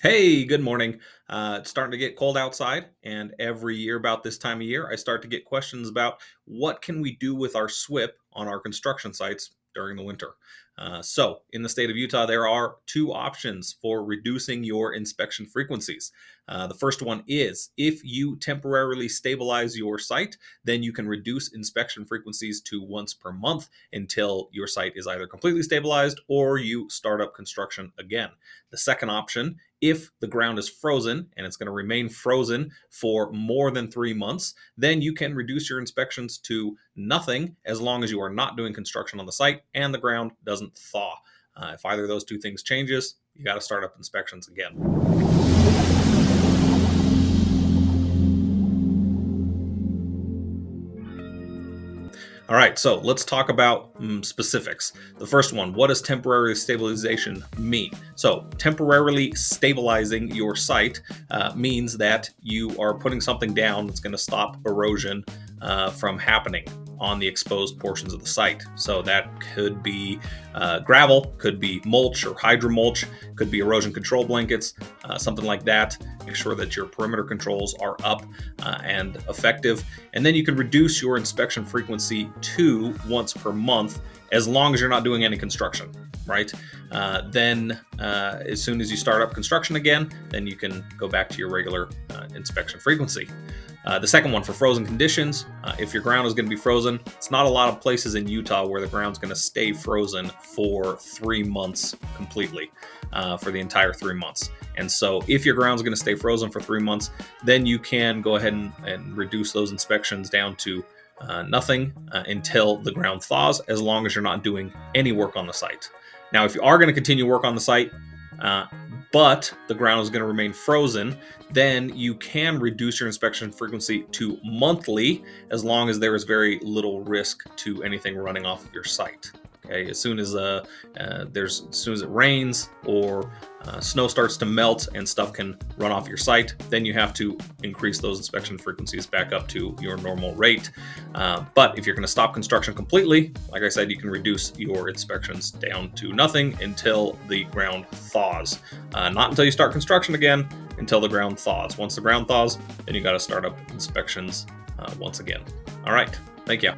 Hey, good morning. It's starting to get cold outside, and every year about this time of year, I start to get questions about what can we do with our SWIP on our construction sites during the winter. So, in the state of Utah, there are two options for reducing your inspection frequencies. The first one is if you temporarily stabilize your site, then you can reduce inspection frequencies to once per month until your site is either completely stabilized or you start up construction again. The second option, if the ground is frozen and it's going to remain frozen for more than 3 months, then you can reduce your inspections to nothing as long as you are not doing construction on the site and the ground doesn't thaw. If either of those two things changes, you got to start up inspections again. All right, so let's talk about specifics. The first one, what does temporary stabilization mean? So, temporarily stabilizing your site means that you are putting something down that's going to stop erosion from happening on the exposed portions of the site. So that could be gravel, could be mulch or hydromulch, could be erosion control blankets, something like that. Make sure that your perimeter controls are up and effective. And then you can reduce your inspection frequency to once per month as long as you're not doing any construction, right? Then as soon as you start up construction again, then you can go back to your regular inspection frequency. The second one, for frozen conditions, if your ground is going to be frozen, it's not a lot of places in Utah where the ground's going to stay frozen for 3 months completely, for the entire 3 months. And so if your ground's going to stay frozen for 3 months, then you can go ahead and reduce those inspections down to nothing until the ground thaws, as long as you're not doing any work on the site. Now, if you are going to continue work on the site, but the ground is going to remain frozen, then you can reduce your inspection frequency to monthly, as long as there is very little risk to anything running off of your site. Okay, as soon as it rains or snow starts to melt and stuff can run off your site, then you have to increase those inspection frequencies back up to your normal rate. But if you're going to stop construction completely, like I said, you can reduce your inspections down to nothing until the ground thaws. Not until you start construction again, until the ground thaws. Once the ground thaws, then you got to start up inspections once again. All right, thank you.